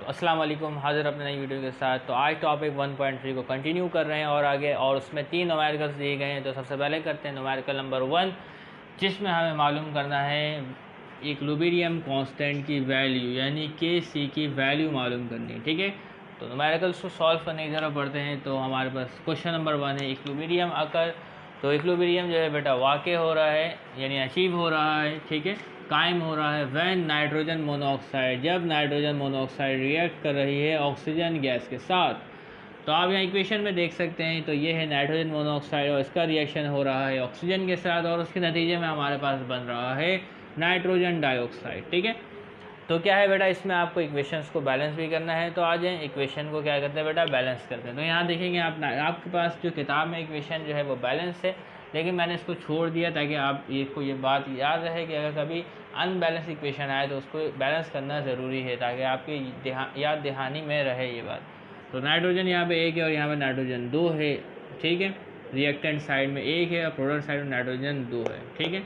तो अस्सलाम वालेकुम, हाज़िर अपने नई वीडियो के साथ। तो आज टॉपिक 1.3 को कंटिन्यू कर रहे हैं और आगे, और उसमें 3 न्यूमेरिकल्स दिए गए हैं। तो सबसे पहले करते हैं न्यूमेरिकल नंबर 1, जिसमें हमें मालूम करना है इक्विलिब्रियम कांस्टेंट की वैल्यू, यानी Kc की वैल्यू मालूम करनी है। ठीक है, तो न्यूमेरिकल्स को सॉल्व करने की तरफ बढ़ते हैं। तो हमारे पास क्वेश्चन नंबर 1 है इक्विलिब्रियम अकर। तो इक्विलिब्रियम जो है बेटा वाक़ हो रहा है, यानी अचीव हो रहा है, ठीक है, कायम हो रहा है व्हेन नाइट्रोजन मोनोऑक्साइड, जब नाइट्रोजन मोनोऑक्साइड रिएक्ट कर रही है ऑक्सीजन गैस के साथ। तो आप यहाँ इक्वेशन में देख सकते हैं, तो ये है नाइट्रोजन मोनोऑक्साइड और इसका रिएक्शन हो रहा है ऑक्सीजन के साथ, और उसके नतीजे में हमारे पास बन रहा है नाइट्रोजन डाइऑक्साइड। ठीक है, तो क्या है बेटा, इसमें आपको इक्वेशंस को बैलेंस भी करना है। तो आ जाए इक्वेशन को क्या करते हैं बेटा, बैलेंस करते हैं। तो यहाँ देखेंगे आपके पास जो किताब में इक्वेशन जो है वो बैलेंस है, लेकिन मैंने इसको छोड़ दिया ताकि आप ये बात याद रहे कि अगर कभी अनबैलेंस इक्वेशन आए तो उसको बैलेंस करना ज़रूरी है, ताकि आपकी याद दहानी में रहे ये बात। तो नाइट्रोजन यहाँ पे 1 है और यहाँ पे नाइट्रोजन 2 है। ठीक है, रिएक्टेंट साइड में 1 है और प्रोडक्ट साइड में नाइट्रोजन 2 है। ठीक है,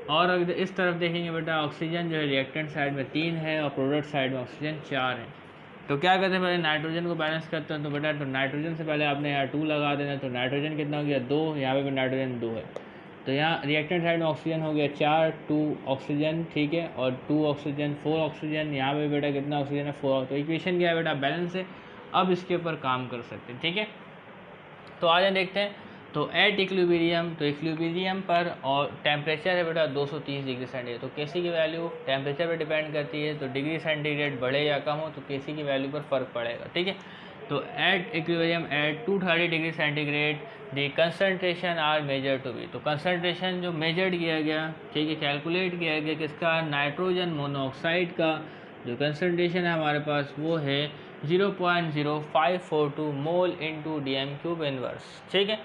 और अगर इस तरफ देखेंगे बेटा, ऑक्सीजन जो है रिएक्टेंट साइड में 3 है और प्रोडक्ट साइड में ऑक्सीजन 4 है। तो क्या करते हैं, पहले नाइट्रोजन को बैलेंस करते हैं। तो बेटा, तो नाइट्रोजन से पहले आपने यहाँ 2 लगा देना। तो नाइट्रोजन कितना हो गया, 2, यहाँ पे भी नाइट्रोजन 2 है। तो यहाँ रिएक्टेंट साइड में ऑक्सीजन हो गया 4, 2 ऑक्सीजन, ठीक है, और 2 ऑक्सीजन 4 ऑक्सीजन। यहाँ पे बेटा कितना ऑक्सीजन है, 4। तो इक्वेशन क्या है बेटा, बैलेंस है। अब इसके ऊपर काम कर सकते हैं। ठीक है, तो आज देखते हैं। तो एट इक्विलिब्रियम, तो इक्विलिब्रियम पर और टेम्परेचर है बेटा 230 डिग्री सेंटीग्रेड। तो Kc की वैल्यू टेम्परेचर पर डिपेंड करती है। तो डिग्री सेंटीग्रेड बढ़े या कम हो तो Kc की वैल्यू पर फ़र्क पड़ेगा। ठीक है, तो at equilibrium at 230 degree centigrade the concentration are measure to be. तो कंसनट्रेशन जो मेजर्ड किया गया, ठीक है, कैलकुलेट किया गया किसका, नाइट्रोजन मोनोऑक्साइड का जो कंसनट्रेशन है हमारे पास वो है 0.0542 मोल इंटू DM³ इनवर्स। ठीक है,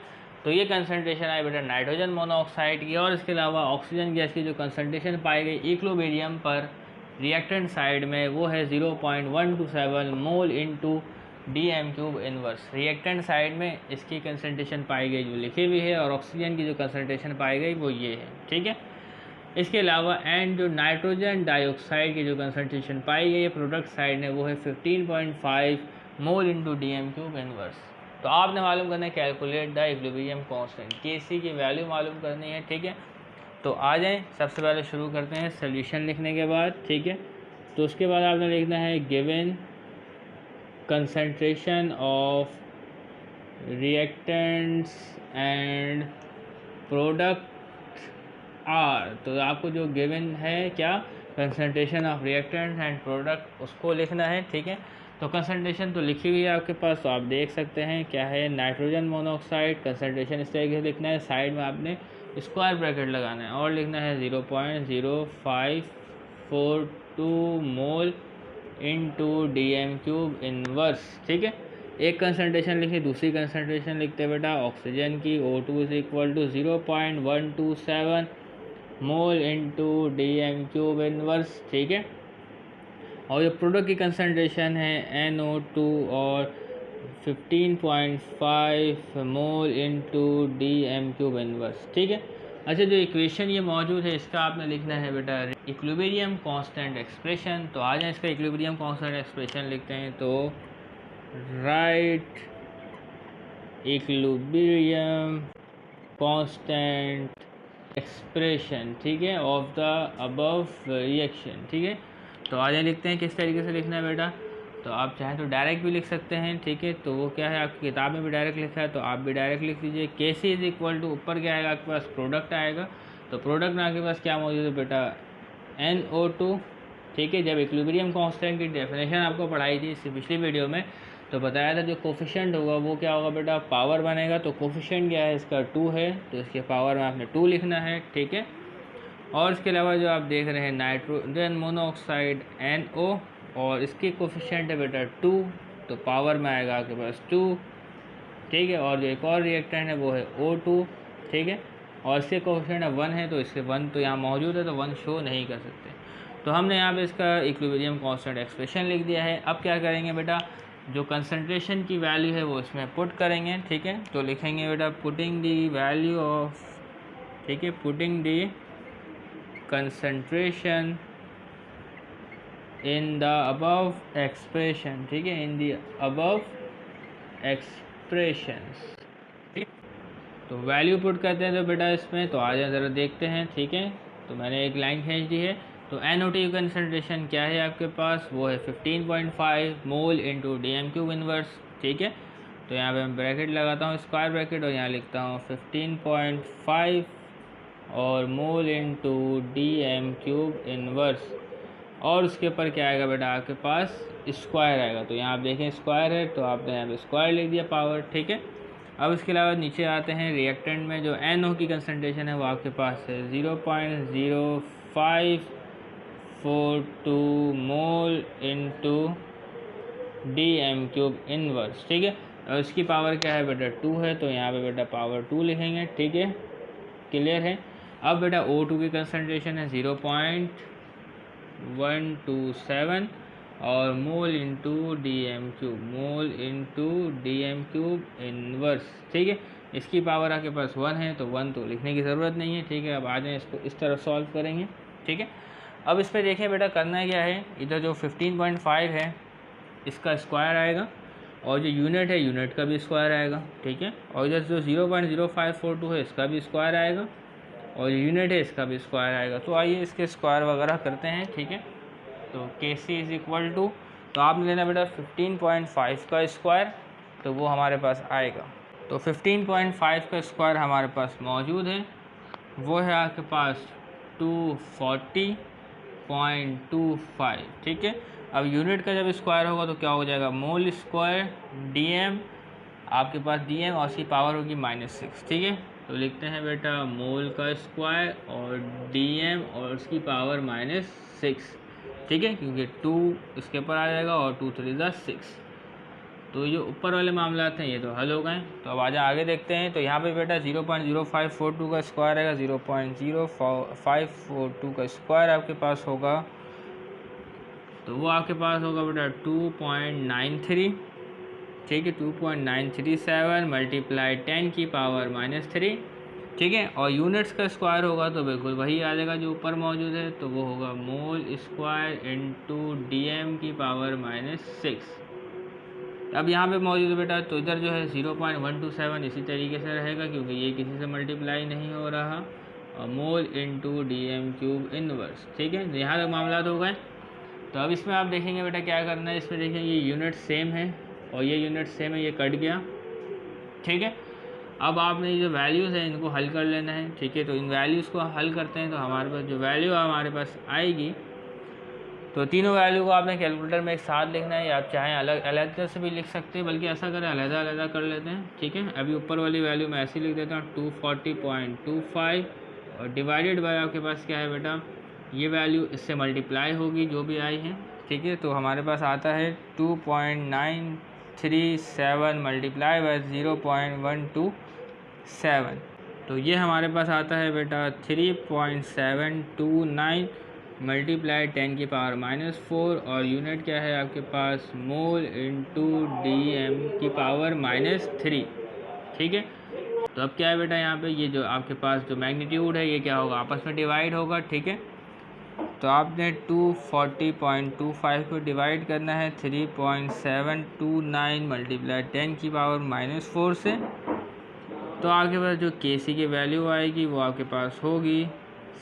तो ये कंसनट्रेशन है बेटा नाइट्रोजन मोनोऑक्साइड की। और इसके अलावा ऑक्सीजन गैस की जो कंसनट्रेशन पाई गई इक्विलिब्रियम पर रिएक्टेंट साइड में वो है 0.127 mole into DM³ inverse. Reactant side में इसकी कंसनट्रेशन पाई गई जो लिखी हुई है, और ऑक्सीजन की जो कंसनट्रेशन पाई गई वो ये है। ठीक है, इसके अलावा एंड जो नाइट्रोजन डाइऑक्साइड की जो कंसनट्रेशन पाई गई है प्रोडक्ट साइड में वो है 15.5 मोल इंटू DM³ इनवर्स। तो आपने मालूम करना है calculate the equilibrium constant, Kc की वैल्यू मालूम करनी है। ठीक है, तो आ जाएं, सबसे पहले शुरू करते हैं सोल्यूशन लिखने के बाद। ठीक है, तो उसके बाद आपने लिखना है given concentration of reactants and product are. तो आपको जो गिवन है क्या, concentration of reactants and product, उसको लिखना है। ठीक है, तो कंसंट्रेशन तो लिखी हुई है आपके पास, तो आप देख सकते हैं क्या है, नाइट्रोजन मोनोऑक्साइड कंसंट्रेशन इस तरीके से लिखना है। साइड में आपने स्क्वायर ब्रैकेट लगाना है और लिखना है 0.0542 मोल इंटू DM³ इनवर्स। ठीक है, एक कंसंट्रेशन लिखी, दूसरी कंसंट्रेशन लिखते हैं बेटा ऑक्सीजन की, O2 is equal to 0.127 mole into DM³ inverse. ठीक है, और जो प्रोडक्ट की कंसंट्रेशन है NO2 और 15.5 मोल इंटू DM³ इनवर्स। ठीक है, अच्छा, जो इक्वेशन ये मौजूद है इसका आपने लिखना है बेटा इक्विलिब्रियम कांस्टेंट एक्सप्रेशन। तो आ जाए इसका इक्विलिब्रियम कांस्टेंट एक्सप्रेशन लिखते हैं। तो राइट इक्विलिब्रियम कांस्टेंट एक्सप्रेशन, ठीक है, ऑफ द अबव रिएक्शन। ठीक है, तो आगे लिखते हैं किस तरीके से लिखना है बेटा। तो आप चाहें तो डायरेक्ट भी लिख सकते हैं। ठीक है, तो वो क्या है, आपकी किताब में भी डायरेक्ट लिखा है, तो आप भी डायरेक्ट लिख दीजिए। Kc इज इक्वल टू, ऊपर क्या आएगा आपके पास, प्रोडक्ट आएगा। तो प्रोडक्ट में आपके पास क्या मौजूद है बेटा, NO2। ठीक है, जब इक्विलिब्रियम कांस्टेंट की डेफिनेशन आपको पढ़ाई थी इससे पिछली वीडियो में, तो बताया था जो कोफिशिएंट होगा वो क्या होगा बेटा, पावर बनेगा। तो कोफिशिएंट क्या है इसका, 2 है, तो इसके पावर में आपने 2 लिखना है। ठीक है, और इसके अलावा जो आप देख रहे हैं नाइट्रोजन मोनोऑक्साइड NO, और इसके कोफिशिएंट है बेटा 2, तो पावर में आएगा आपके पास 2। ठीक है, और जो एक और रिएक्टेंट है वो है O2। ठीक है, और इसके कोफिशिएंट 1 है, तो इसके 1 तो यहाँ मौजूद है, तो 1 शो नहीं कर सकते। तो हमने यहाँ पे इसका इक्विलिब्रियम कांस्टेंट एक्सप्रेशन लिख दिया है। अब क्या करेंगे बेटा, जो कंसंट्रेशन की वैल्यू है वो इसमें पुट करेंगे। ठीक है, तो लिखेंगे बेटा पुटिंग दी वैल्यू ऑफ, ठीक है, putting the concentration in the above expression, ठीक है, इन द अबव एक्सप्रेशंस, ठीक। तो वैल्यू पुट करते हैं तो बेटा इसमें, तो आ जाए ज़रा देखते हैं, ठीक है। तो मैंने एक लाइन खींच दी है। तो NO2 कंसनट्रेशन क्या है आपके पास, वो है 15.5 मोल इंटू DM³ इनवर्स, ठीक है। तो यहाँ पे मैं ब्रैकेट लगाता हूँ, स्क्वायर ब्रैकेट, और यहाँ लिखता हूँ 15.5 और मोल इंटू DM³ इनवर्स, और उसके ऊपर क्या आएगा बेटा आपके पास, स्क्वायर आएगा। तो यहाँ आप देखें स्क्वायर है, तो आपने यहाँ पे स्क्वायर लिख दिया पावर, ठीक है। अब इसके अलावा नीचे आते हैं रिएक्टेंट में, जो NO की कंसनट्रेशन है वो आपके पास है 0.0542 मोल इंटू DM³ इनवर्स, ठीक है। और इसकी पावर क्या है बेटा 2 है, तो यहाँ पे बेटा पावर 2 लिखेंगे, ठीक है, क्लियर है। अब बेटा O2 की कंसनट्रेशन है 0.127 और मोल इंटू DM³ इनवर्स, ठीक है। इसकी पावर आपके पास 1 है, तो 1 तो लिखने की ज़रूरत नहीं है, ठीक है। अब आ जाए इसको इस तरह सॉल्व करेंगे, ठीक है। अब इस पर देखें बेटा करना क्या है, इधर जो 15.5 है इसका स्क्वायर आएगा, और जो यूनिट है यूनिट का भी स्क्वायर आएगा, ठीक है। और इधर जो 0.0542 है इसका भी स्क्वायर आएगा, और यूनिट है इसका भी स्क्वायर आएगा। तो आइए इसके स्क्वायर वगैरह करते हैं, ठीक है। तो Kc इज इक्वल टू, तो आपने लेना बेटा 15.5 का स्क्वायर, तो वो हमारे पास आएगा। तो 15.5 का स्क्वायर हमारे पास मौजूद है, वो है आपके पास 240.25, ठीक है। अब यूनिट का जब स्क्वायर होगा तो क्या हो जाएगा, मोल स्क्वायर DM, आपके पास DM और उसकी पावर होगी -6, ठीक है। तो लिखते हैं बेटा मोल का स्क्वायर और DM और उसकी पावर -6, ठीक है, क्योंकि 2 इसके ऊपर आ जाएगा और 2 3 6। तो ये ऊपर वाले मामला हैं ये तो हल हो गए। तो अब आगे देखते हैं। तो यहाँ पे बेटा 0.0542 का स्क्वायर आएगा, 0.0542 का स्क्वायर आपके पास होगा, तो वो आपके पास होगा बेटा 2.93, ठीक है, 2.937 मल्टीप्लाई 10 की पावर -3, ठीक है। और यूनिट्स का स्क्वायर होगा तो बिल्कुल वही आ जाएगा जो ऊपर मौजूद है, तो वो होगा मोल स्क्वायर इंटू DM की पावर -6। अब यहाँ पे मौजूद है बेटा, तो इधर जो है 0.127 इसी तरीके से रहेगा क्योंकि ये किसी से मल्टीप्लाई नहीं हो रहा, और मोल इंटू DM³ इनवर्स, ठीक है। यहाँ तक मामला हो गए। तो अब इसमें आप देखेंगे बेटा क्या करना है, इसमें देखेंगे ये यूनिट सेम है और ये यूनिट सेम है, ये कट गया, ठीक है। अब आपने ये जो वैल्यूज़ हैं इनको हल कर लेना है, ठीक है। तो इन वैल्यूज़ को हल करते हैं तो हमारे पास जो वैल्यू हमारे पास आएगी, तो तीनों वैल्यू को आपने कैलकुलेटर में एक साथ लिखना है, या आप चाहें अलग अलग से भी लिख सकते हैं, बल्कि ऐसा करें अलग-अलग कर लेते हैं, ठीक है। अभी ऊपर वाली वैल्यू मैं ऐसे लिख देता हूँ 240.25 और डिवाइडेड बाय आपके पास क्या है बेटा, ये वैल्यू इससे मल्टीप्लाई होगी जो भी आई है, ठीक है। तो हमारे पास आता है 2.937 मल्टीप्लाई बाय 0.127, तो ये हमारे पास आता है बेटा 3.729 मल्टीप्लाई 10 की पावर -4, और यूनिट क्या है आपके पास, मोल इंटू DM की पावर -3, ठीक है। तो अब क्या है बेटा, यहाँ पे ये जो आपके पास जो मैग्नीट्यूड है ये क्या होगा, आपस में डिवाइड होगा, ठीक है। तो आपने 240.25 को डिवाइड करना है 3.729 मल्टीप्लाई 10 की पावर -4 से, तो आपके पास जो Kc की वैल्यू आएगी वो आपके पास होगी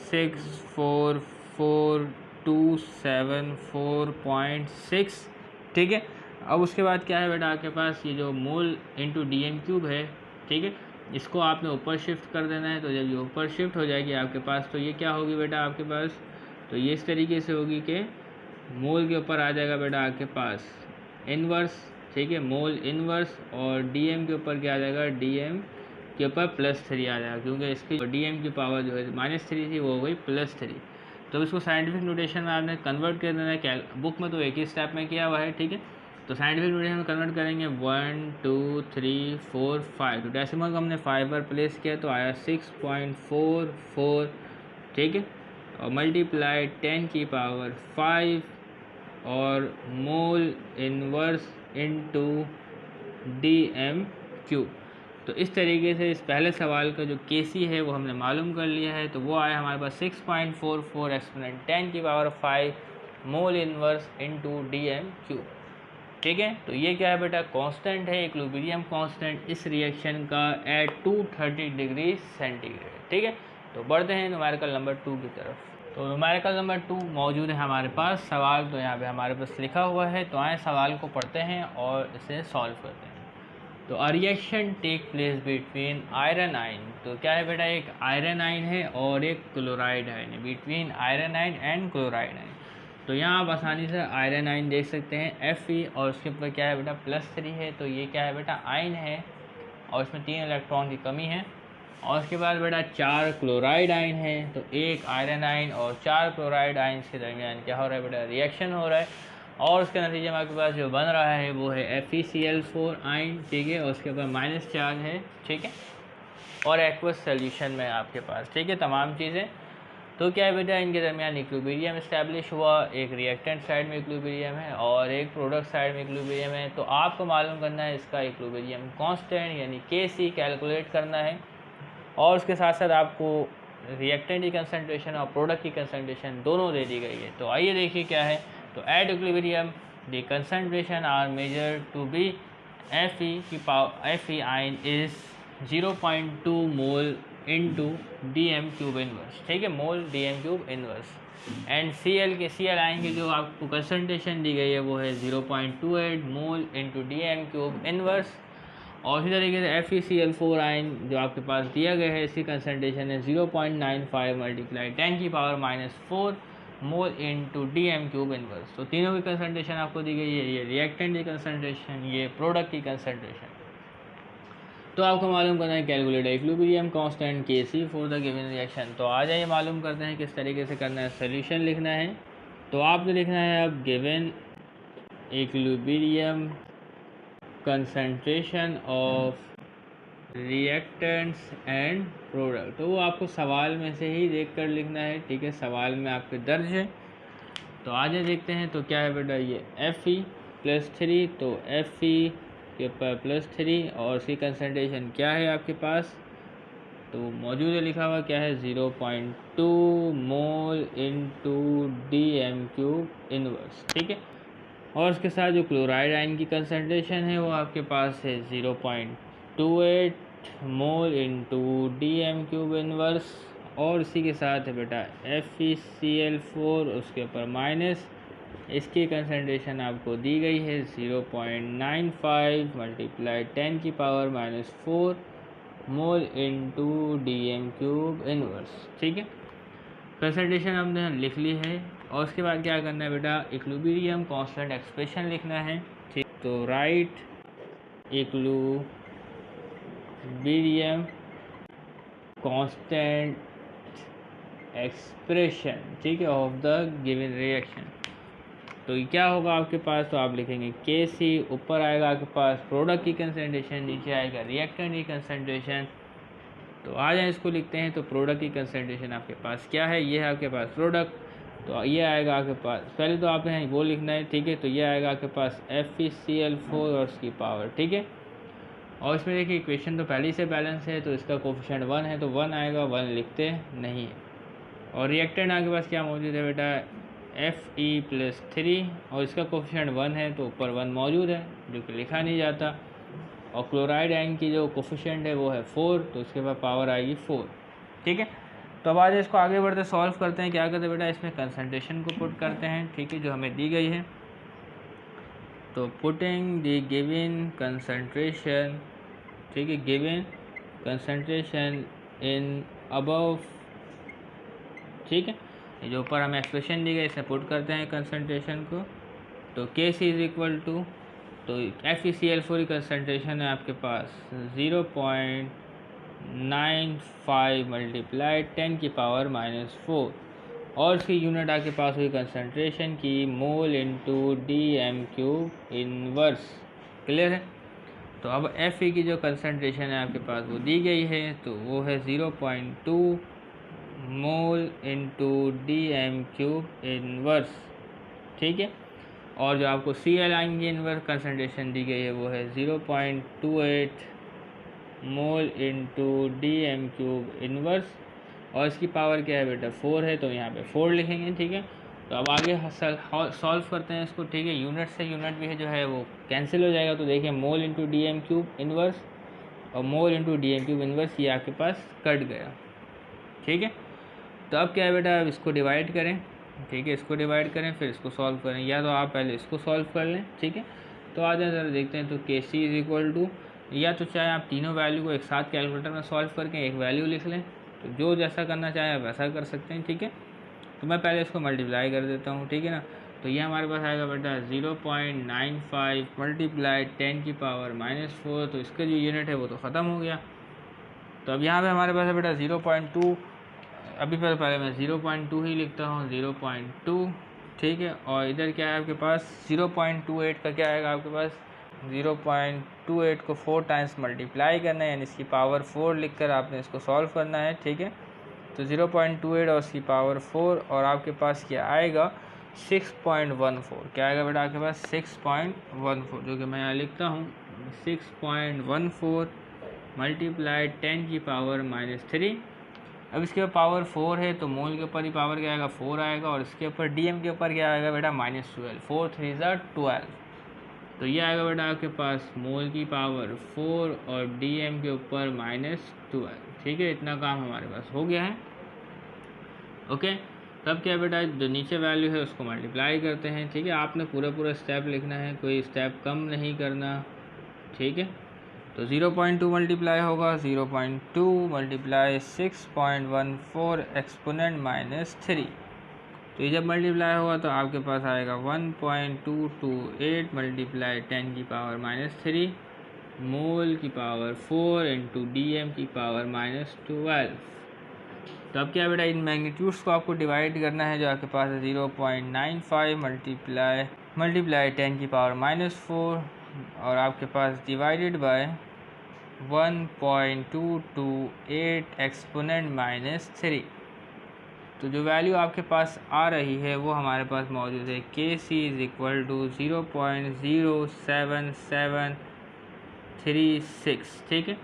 644.274.6, ठीक है। अब उसके बाद क्या है बेटा आपके पास ये जो मोल इंटू DM³ है, ठीक है, इसको आपने ऊपर शिफ्ट कर देना है। तो जब ये ऊपर शिफ्ट हो जाएगी आपके पास, तो ये क्या होगी बेटा आपके पास, तो ये इस तरीके से होगी कि मोल के ऊपर आ जाएगा बेटा आपके पास इनवर्स, ठीक है, मोल इनवर्स, और DM के ऊपर क्या आ जाएगा, DM के ऊपर +3 आ जाएगा, क्योंकि इसकी DM की पावर जो है -3 थी वो हो गई +3। तो इसको साइंटिफिक नोटेशन में आपने कन्वर्ट कर देना है, बुक में तो एक ही स्टेप में किया हुआ है, ठीक है। तो साइंटिफिक नोटेशन में कन्वर्ट करेंगे 1 2 3 4 5, तो डेसिमल को हमने 5 पर प्लेस किया तो आया 6.44, ठीक है, और मल्टीप्लाई 10 की पावर 5 और मोल इनवर्स इंटू DM³। तो इस तरीके से इस पहले सवाल का जो Kc है वो हमने मालूम कर लिया है, तो वो आया हमारे पास 6.44 एक्सपोनेंट 10 की power 5 mole inverse into DM cube. ठीक है, तो ये क्या है बेटा, कांस्टेंट है, इक्विलिब्रियम कांस्टेंट इस रिएक्शन का एट 230 डिग्री सेंटीग्रेड। ठीक है, तो बढ़ते हैं न्यूमेरिकल नंबर 2 की तरफ। तो न्यूमेरिकल नंबर 2 मौजूद है हमारे पास। सवाल तो यहाँ पे हमारे पास लिखा हुआ है, तो आए सवाल को पढ़ते हैं और इसे सॉल्व करते हैं। तो a reaction take place between iron ion, तो क्या है बेटा, एक आयरन आयन है और एक क्लोराइड आयन है, between iron ion and chloride ion. तो यहाँ आप आसानी से आयरन आयन देख सकते हैं Fe, और उसके ऊपर क्या है बेटा, +3 है, तो ये क्या है बेटा, आयन है और इसमें 3 इलेक्ट्रॉन की कमी है। और उसके बाद बेटा 4 क्लोराइड आयन है, तो एक आयरन आयन और 4 क्लोराइड आयन के दरमियान क्या हो रहा है बेटा, रिएक्शन हो रहा है, और उसके नतीजे में आपके पास जो बन रहा है वो है FeCl4 आयन। ठीक है, और उसके ऊपर माइनस चार्ज है। ठीक है, और एक्वस सोल्यूशन में आपके पास, ठीक है, तमाम चीज़ें। तो क्या है बेटा, इनके दरमियान इक्विलिब्रियम इस्टेब्लिश हुआ, एक रिएक्टेंट साइड में इक्विलिब्रियम है और एक प्रोडक्ट साइड में इक्विलिब्रियम है। तो आपको मालूम करना है इसका इक्विलिब्रियम कांस्टेंट यानी Kc कैलकुलेट करना है, और उसके साथ साथ आपको रिएक्टेंट की कंसंट्रेशन और प्रोडक्ट की कंसंट्रेशन दोनों दे दी गई है। तो आइए देखिए क्या है। तो at equilibrium the concentration are measure to be Fe ion is 0.2 mole into DM cube inverse. ठीक है, mole DM cube inverse. And Cl ion की जो आपको कंसंट्रेशन दी गई है वो है 0.28 मोल इनटू DM क्यूब इनवर्स। और इसी तरीके से FeCl4 आयन जो आपके पास दिया गया है, इसकी कंसंट्रेशन है 0.95 मल्टीप्लाई 10⁻⁴ मोल इनटू DM क्यूब इनवर्स। तो तीनों की कंसंट्रेशन आपको दी गई है, ये रिएक्टेंट की कंसंट्रेशन, ये प्रोडक्ट की कंसंट्रेशन। तो आपको मालूम करना है calculate equilibrium constant Kc for the given reaction. तो आ जाइए मालूम करते हैं किस तरीके से करना है, सोल्यूशन लिखना है। तो आपने लिखना है अब given equilibrium concentration of reactants and product, तो वो आपको सवाल में से ही देखकर लिखना है। ठीक है, सवाल में आपके दर्ज है। तो आगे देखते हैं। तो क्या है बेटा, ये Fe+3, तो Fe के ऊपर +3 और उसकी कंसंट्रेशन क्या है आपके पास, तो मौजूद है, लिखा हुआ क्या है, 0.2 mole into DM cube inverse. ठीक है, और उसके साथ जो क्लोराइड आयन की कंसंट्रेशन है वो आपके पास है 0.28 मोल इनटू DM क्यूब इनवर्स। और इसी के साथ है बेटा FeCl4, उसके ऊपर माइनस, इसकी कंसंट्रेशन आपको दी गई है 0.95 मल्टीप्लाई 10⁻⁴ मोल इनटू DM क्यूब इनवर्स। ठीक है, कंसंट्रेशन हमने लिख ली है। और उसके बाद क्या करना है बेटा, इक्विलिब्रियम कांस्टेंट एक्सप्रेशन लिखना है। ठीक, तो राइट इक्विलिब्रियम कांस्टेंट एक्सप्रेशन, ठीक है, ऑफ द गिवन रिएक्शन। तो क्या होगा आपके पास, तो आप लिखेंगे Kc, ऊपर आएगा आपके पास प्रोडक्ट की कंसंट्रेशन, नीचे आएगा रिएक्टेंट की कंसंट्रेशन। तो आ जाए इसको लिखते हैं। तो प्रोडक्ट की कंसंट्रेशन आपके पास क्या है, ये है आपके पास प्रोडक्ट, तो ये आएगा आपके पास, पहले तो आपने वो लिखना है। ठीक है, तो ये आएगा आपके पास FeCl4 और उसकी पावर। ठीक है, और इसमें देखिए इक्वेशन तो पहले से बैलेंस है, तो इसका कोफिशिएंट 1 है, तो 1 आएगा, 1 लिखते नहीं है। और रिएक्टेंट आपके पास क्या मौजूद है बेटा, Fe+3 और इसका कोफिशिएंट 1 है, तो ऊपर 1 मौजूद है जो कि लिखा नहीं जाता। और क्लोराइड आयन की जो कोफिशिएंट है वो है 4, तो उसके बाद पावर आएगी 4। ठीक है, तो अब आज इसको आगे बढ़ते सॉल्व करते हैं। क्या करते हैं बेटा, इसमें कंसंट्रेशन को पुट करते हैं। ठीक है, जो हमें दी गई है। तो पुटिंग द गिवन कंसंट्रेशन, ठीक है, गिवन कंसंट्रेशन इन अबव। ठीक है, ये जो ऊपर हमें एक्सप्रेशन दी गई इसमें पुट करते हैं कंसंट्रेशन को। तो Kc इज इक्वल टू, तो FeCl4 की कंसंट्रेशन है आपके पास 0.95 मल्टीप्लाई 10⁻⁴, और इसकी यूनिट आपके पास हुई कंसंट्रेशन की mole into DM cube inverse. Clear है। तो अब Fe की जो कंसंट्रेशन है आपके पास वो दी गई है, तो वो है 0.2 mole into DM cube inverse. ठीक है, और जो आपको Cl आयन की इनवर्स कंसंट्रेशन दी गई है वो है 0.28 मोल इनटू DM क्यूब इनवर्स। और इसकी पावर क्या है बेटा, 4 है, तो यहाँ पे 4 लिखेंगे। ठीक है, तो अब आगे सॉल्व करते हैं इसको, ठीक है। यूनिट से यूनिट भी है जो है वो कैंसिल हो जाएगा, तो देखिए mole into D M cube inverse और mole into D M cube inverse, ये आपके पास कट गया, ठीक है। तो अब क्या है बेटा, अब इसको डिवाइड करें, ठीक है, इसको डिवाइड करें फिर इसको सॉल्व करें, या तो आप पहले इसको सॉल्व कर लें, ठीक है। तो आ जाए ज़रा देखते हैं। तो के सी इज इक्वल टू, या तो चाहे आप तीनों वैल्यू को एक साथ कैलकुलेटर में सॉल्व करके एक वैल्यू लिख लें, तो जो जैसा करना चाहे आप वैसा कर सकते हैं, ठीक है। तो मैं पहले इसको मल्टीप्लाई कर देता हूँ, ठीक है ना। तो ये हमारे पास आएगा बेटा 0.95 मल्टीप्लाई 10 की पावर -4, तो इसका जो यूनिट है वो तो ख़त्म हो गया। तो अब यहाँ पे हमारे पास है बेटा 0.2, अभी पहले मैं 0.2 ही लिखता हूँ, 0.2, ठीक है। और इधर क्या है आपके पास 0.28 का क्या आएगा आपके पास, 0.28 को 4 टाइम्स मल्टीप्लाई करना है, यानी इसकी पावर 4 लिखकर आपने इसको सॉल्व करना है, ठीक है। तो 0.28 और उसकी पावर 4, और आपके पास क्या आएगा 6.14, क्या आएगा बेटा आपके पास 6.14, जो कि मैं यहाँ लिखता हूँ 6.14 मल्टीप्लाई 10 की पावर -3। अब इसके ऊपर पावर 4 है तो मोल के ऊपर ही पावर क्या आएगा 4 आएगा, और इसके ऊपर डीएम के ऊपर क्या आएगा बेटा -12, 4 3 12। तो ये आएगा बेटा आपके पास मोल की पावर 4 और डीएम के ऊपर -12, ठीक है। इतना काम हमारे पास हो गया है, ओके। तब क्या बेटा, जो नीचे वैल्यू है उसको मल्टीप्लाई करते हैं, ठीक है। आपने पूरा स्टेप लिखना है, कोई स्टेप कम नहीं करना, ठीक है। तो 0.2 मल्टीप्लाई होगा 0.2 मल्टीप्लाई 6.14 एक्सपोनेंट -3, तो ये जब मल्टीप्लाई होगा तो आपके पास आएगा 1.228 मल्टीप्लाई 10 की पावर -3 मोल की पावर 4 इंटू डी एम की पावर -12। तो अब क्या बेटा, इन मैग्नीट्यूड्स को आपको डिवाइड करना है, जो आपके पास है 0.95 मल्टीप्लाई 10 की पावर -4, और आपके पास डिवाइडेड बाय 1.228 एक्सपोनेंट -3। तो जो वैल्यू आपके पास आ रही है वो हमारे पास मौजूद है, के सी इज़ इक्वल टू 0.07736, ठीक है।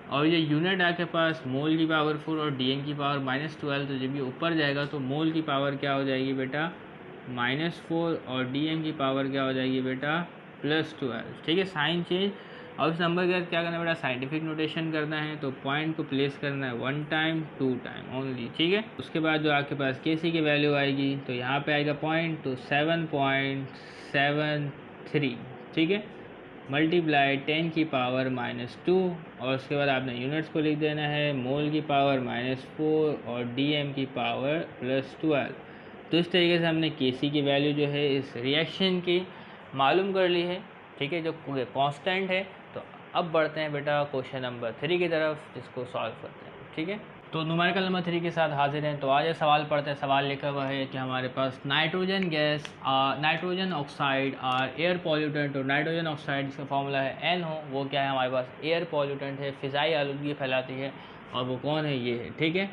और ये यूनिट आपके पास मोल की पावर 4 और डीएम की पावर -12, तो जब ये ऊपर जाएगा तो मोल की पावर क्या हो जाएगी बेटा -4, और डीएम की पावर क्या हो जाएगी बेटा +12, ठीक है। साइन चेंज, और इस नंबर के साथ क्या करना है बेटा, साइंटिफिक नोटेशन करना है, तो पॉइंट को प्लेस करना है 1 टाइम 2 टाइम ओनली, ठीक है। उसके बाद जो आपके पास के सी की वैल्यू आएगी, तो यहाँ पे आएगा पॉइंट, तो 7.73, ठीक है, मल्टीप्लाई 10 की पावर -2, और उसके बाद आपने यूनिट्स को लिख देना है, मोल की पावर -4 और डीएम की पावर +12। तो इस तरीके से हमने के सी की वैल्यू जो है इस रिएक्शन की मालूम कर ली है, ठीक है, जो कांस्टेंट है। तो अब बढ़ते हैं बेटा क्वेश्चन नंबर 3 की तरफ, जिसको सॉल्व करते हैं, ठीक है। तो न्यूमेरिकल नंबर 3 के साथ हाजिर हैं। तो आज ये सवाल पढ़ते हैं। सवाल लिखा हुआ है कि हमारे पास nitrogen gas, nitrogen oxide are air pollutant, और नाइट्रोजन ऑक्साइड जिसका फॉर्मूला है एन हो, वो क्या है हमारे पास एयर पॉल्यूटेंट है, फ़िज़ाई आलूदगी फैलाती है, और वो कौन है, ये है, ठीक है।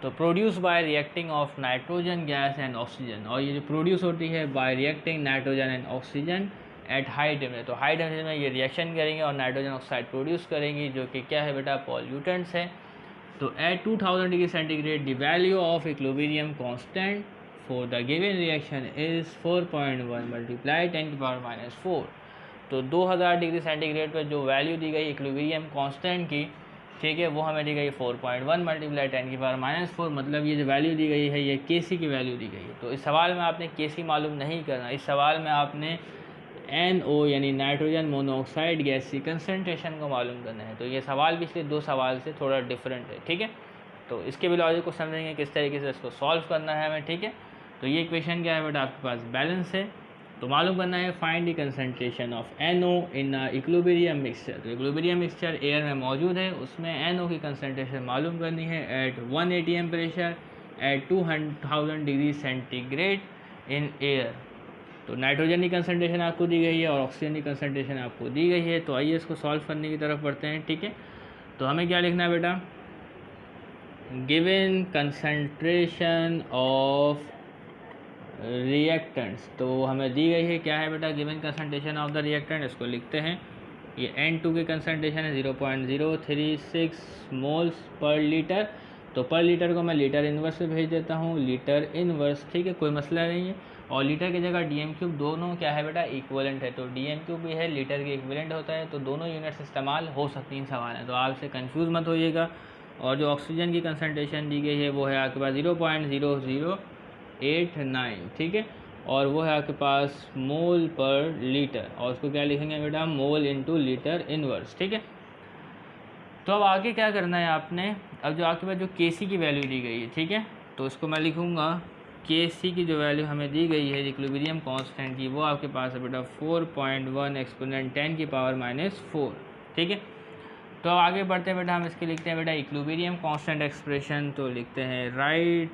तो produce by reacting of nitrogen gas and oxygen, और ये जो प्रोड्यूस होती है bye reacting nitrogen and oxygen at high temperature, तो हाई टेम्परेचर में ये रिएक्शन करेंगे और नाइट्रोजन ऑक्साइड प्रोड्यूस करेंगी, जो कि क्या है बेटा पॉल्यूटेंट्स है। तो at 2000 degree centigrade the value of equilibrium constant for the given reaction is 4.1 multiply 10 की पावर -4। तो 2000 डिग्री सेंटीग्रेड पर जो वैल्यू दी गई इक्विलिब्रियम कांस्टेंट की, ठीक है, वो हमें दी गई 4.1 मल्टीप्लाई 10 की पावर -4, मतलब ये जो वैल्यू दी गई है ये के सी की वैल्यू दी गई है। तो इस सवाल में आपने के सी मालूम नहीं करना, इस सवाल में आपने NO यानी नाइट्रोजन मोनोऑक्साइड गैस की कंसनट्रेशन को मालूम करना है। तो ये सवाल पिछले 2 सवाल से थोड़ा डिफरेंट है, ठीक है। तो इसके भी लॉजिक को समझेंगे किस तरीके से इसको सॉल्व करना है हमें, ठीक है। तो ये इक्वेशन क्या है बेटा, आपके पास बैलेंस है, तो मालूम करना है find the concentration of NO in equilibrium mixture. तो इक्विलिब्रियम मिक्सचर एयर में मौजूद है, उसमें NO की कंसनट्रेशन मालूम करनी है at 1 atm pressure at 2000 degree centigrade in air. तो नाइट्रोजन की कंसनट्रेशन आपको दी गई है और ऑक्सीजन की कंसनट्रेशन आपको दी गई है। तो आइए इसको सॉल्व करने की तरफ बढ़ते हैं, ठीक है। तो हमें क्या लिखना है बेटा, गिवन कंसनट्रेशन ऑफ रिएक्टेंट्स, तो हमें दी गई है क्या है बेटा, given concentration of the reactant. इसको लिखते हैं, ये N2 की कंसनट्रेशन है 0.036 मोल्स पर लीटर, तो पर लीटर को मैं लीटर इन्वर्स से भेज देता हूँ, लीटर इन्वर्स, ठीक है, कोई मसला नहीं है। और लीटर की जगह डी एम क्यूब, दोनों क्या है बेटा इक्वलेंट है, तो डी एम क्यूब भी है लीटर के इक्वलेंट होता है, तो दोनों यूनिट्स इस्तेमाल हो सकती हैं सवाल है, तो आपसे कंफ्यूज मत होइएगा। और जो ऑक्सीजन की कंसनट्रेशन दी गई है वो है आपके पास 0.0089, ठीक है, और वो है आपके पास मोल पर लीटर, और उसको क्या लिखेंगे बेटा मोल इंटू लीटर इनवर्स, ठीक है। तो अब आगे क्या करना है आपने, अब जो आपके पास जो Kc की वैल्यू दी गई है, ठीक है, तो उसको मैं लिखूँगा Kc की जो वैल्यू हमें दी गई है इक्विलिब्रियम कांस्टेंट की, वो आपके पास है बेटा 4.1 एक्सपोनेंट 10 की पावर -4, ठीक है। तो अब आगे बढ़ते हैं बेटा, हम इसके लिखते हैं बेटा इक्विलिब्रियम कांस्टेंट एक्सप्रेशन, तो लिखते हैं right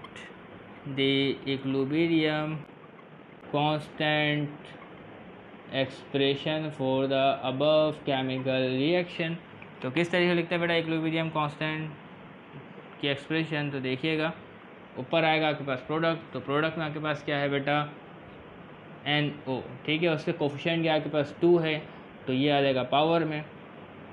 the equilibrium constant expression for the above chemical reaction. तो किस तरीके से लिखते हैं बेटा इक्विलिब्रियम कांस्टेंट की एक्सप्रेशन, तो देखिएगा ऊपर आएगा आपके पास प्रोडक्ट, तो प्रोडक्ट में आपके पास क्या है बेटा NO, ठीक है, उसके कोफिशिएंट क्या आपके पास 2 है, तो ये आ जाएगा पावर में।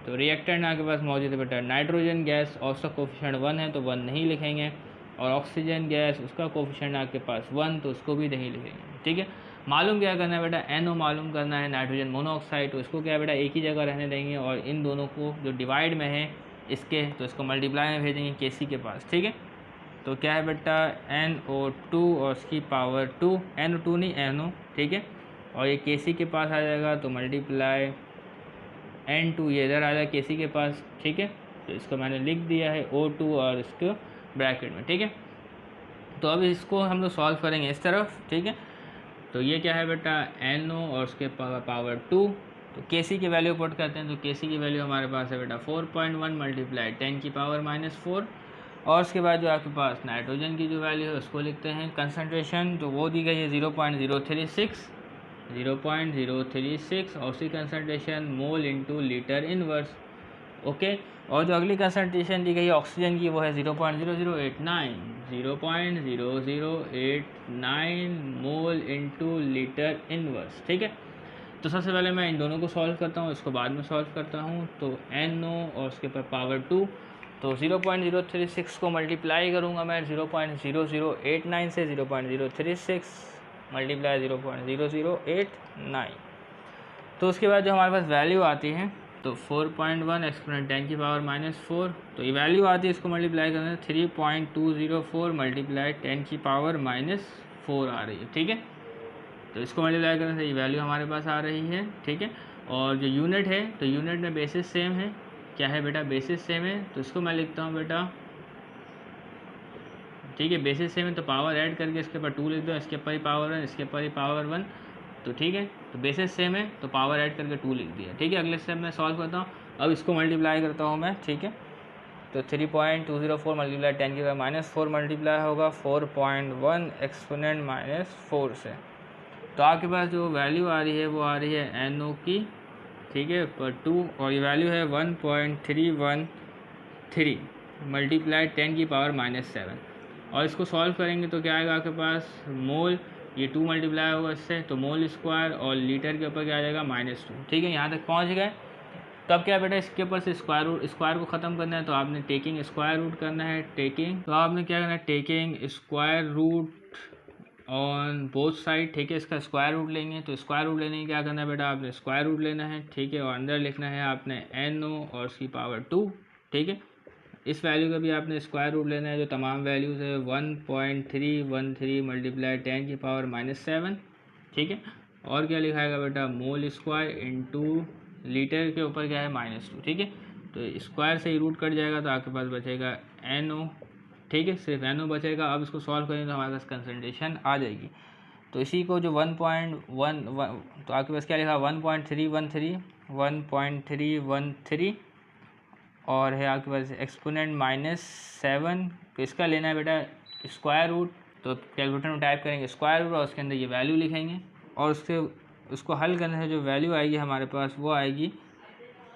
तो रिएक्टेंट आपके पास मौजूद है बेटा नाइट्रोजन गैस, और उसका कोफिशिएंट 1 है तो 1 नहीं लिखेंगे, और ऑक्सीजन गैस उसका कोफिशिएंट आपके पास 1, तो उसको भी नहीं लिखेंगे, ठीक है। मालूम क्या करना है बेटा NO मालूम करना है, नाइट्रोजन मोनोऑक्साइड, तो इसको क्या है बेटा एक ही जगह रहने देंगे, और इन दोनों को जो डिवाइड में है इसके, तो इसको मल्टीप्लाई में भेजेंगे Kc के पास, ठीक है। तो क्या है बेटा NO2 और उसकी पावर 2, NO2 नहीं NO, ठीक है, और ये Kc के पास आ जाएगा, तो मल्टीप्लाई N2 ये इधर आ जाएगा Kc के पास, ठीक है। तो इसको मैंने लिख दिया है O2 और इसको ब्रैकेट में, ठीक है। तो अब इसको हम लोग सॉल्व करेंगे इस तरफ, ठीक है। तो ये क्या है बेटा NO और उसके पावर 2, तो Kc की वैल्यू पुट करते हैं, तो Kc की वैल्यू हमारे पास है बेटा 4.1 मल्टीप्लाई 10 की पावर -4, और उसके बाद जो आपके पास नाइट्रोजन की जो वैल्यू है उसको लिखते हैं कंसनट्रेशन, तो वो दी गई है 0.036 और उसकी concentration mole into litre inverse, okay. और जो अगली कंसनट्रेशन दी गई है ऑक्सीजन की वो है 0.0089 मोल इंटू लीटर इनवर्स, ठीक है। तो सबसे पहले मैं इन दोनों को सॉल्व करता हूँ, इसको बाद में सॉल्व करता हूँ। तो NO और उसके ऊपर पावर 2, तो 0.036 को मल्टीप्लाई करूँगा मैं 0.0089 से, 0.036 मल्टीप्लाई 0.0089, तो उसके बाद जो हमारे पास वैल्यू आती है तो 4.1 एक्सपोनेंट 10 की पावर -4, तो ये वैल्यू आती है, इसको मल्टीप्लाई करना है 3.204 मल्टीप्लाई 10 की पावर -4 आ रही है, ठीक है। तो इसको मल्टीप्लाई करने से ये वैल्यू हमारे पास आ रही है, ठीक है। और जो यूनिट है, तो यूनिट में बेसिस सेम है, क्या है बेटा बेसिस सेम है, तो इसको मैं लिखता हूँ बेटा, ठीक है, बेसिस सेम है तो पावर ऐड करके इसके ऊपर 2 लिख दो, इसके ऊपर ही पावर 1, इसके ऊपर ही पावर 1, तो ठीक है। तो बेसिस सेम है तो पावर ऐड करके 2 लिख दिया, ठीक है। अगले स्टेप में सॉल्व करता हूँ, अब इसको मल्टीप्लाई करता हूँ मैं, ठीक है। तो 3.204 मल्टीप्लाई 10 की पावर -4 मल्टीप्लाई होगा 4.1 एक्सपोनेंट -4 से, तो आपके पास जो वैल्यू आ रही है वो आ रही है NO की, ठीक है, पर 2, और ये वैल्यू है 1.313 मल्टीप्लाई 10 की पावर -7, और इसको सॉल्व करेंगे तो क्या आएगा आपके पास मोल, ये 2 मल्टीप्लाई होगा इससे, तो मोल स्क्वायर, और लीटर के ऊपर क्या आ जाएगा -2, ठीक है। यहाँ तक पहुँच गए। तो अब क्या बेटा इसके ऊपर से स्क्वायर को ख़त्म करना है, तो आपने टेकिंग स्क्वायर रूट करना है, तो आपने क्या करना है taking square root on both side, ठीक है। इसका स्क्वायर रूट लेंगे, तो स्क्वायर रूट लेने की क्या करना है बेटा, आपने स्क्वायर रूट लेना है, ठीक है, और अंदर लिखना है आपने NO और उसकी पावर 2, ठीक है। इस वैल्यू का भी आपने स्क्वायर रूट लेना है, जो तमाम वैल्यूज़ है 1.313 मल्टीप्लाई 10 की पावर -7, ठीक है। और क्या लिखाएगा बेटा मोल स्क्वायर इंटू लीटर के ऊपर क्या है -2, ठीक है। तो स्क्वायर से ही रूट कट जाएगा, तो आपके पास बचेगा NO, ठीक है, सिर्फ NO बचेगा। अब इसको सॉल्व करेंगे तो हमारे पास कंसनट्रेशन आ जाएगी। तो इसी को जो 1.11, तो आपके पास क्या लिखा 1.313 और है आपके पास एक्सपोनेंट -7, तो इसका लेना है बेटा स्क्वायर रूट, तो कैलकुलेटर में टाइप करेंगे स्क्वायर रूट और उसके अंदर ये वैल्यू लिखेंगे, और उसको हल करने से जो वैल्यू आएगी हमारे पास वो आएगी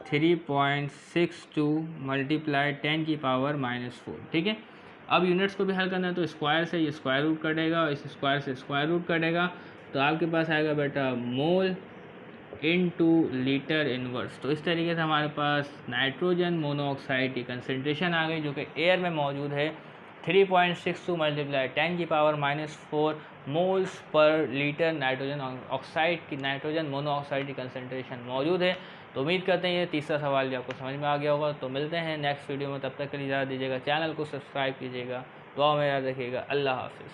3.62 मल्टीप्लाई 10 की पावर -4, ठीक है। अब यूनिट्स को भी हल करना है, तो स्क्वायर से ये स्क्वायर रूट कटेगा और इस स्क्वायर से स्क्वायर रूट कटेगा, तो आपके पास आएगा बेटा मोल इनटू लीटर इनवर्स। तो इस तरीके से हमारे पास नाइट्रोजन मोनोऑक्साइड की कंसनट्रेशन आ गई, जो कि एयर में मौजूद है 3.62 multiply 10⁻⁻⁴ moles per litre nitrogen oxide की, नाइट्रोजन मोनोऑक्साइड की कंसनट्रेशन मौजूद है। तो उम्मीद करते हैं ये तीसरा सवाल भी आपको समझ में आ गया होगा। तो मिलते हैं नेक्स्ट वीडियो में, तब तक के लिए इजाज़त दीजिएगा, चैनल को सब्सक्राइब कीजिएगा, दुआ में याद रखिएगा। अल्लाह हाफिज़।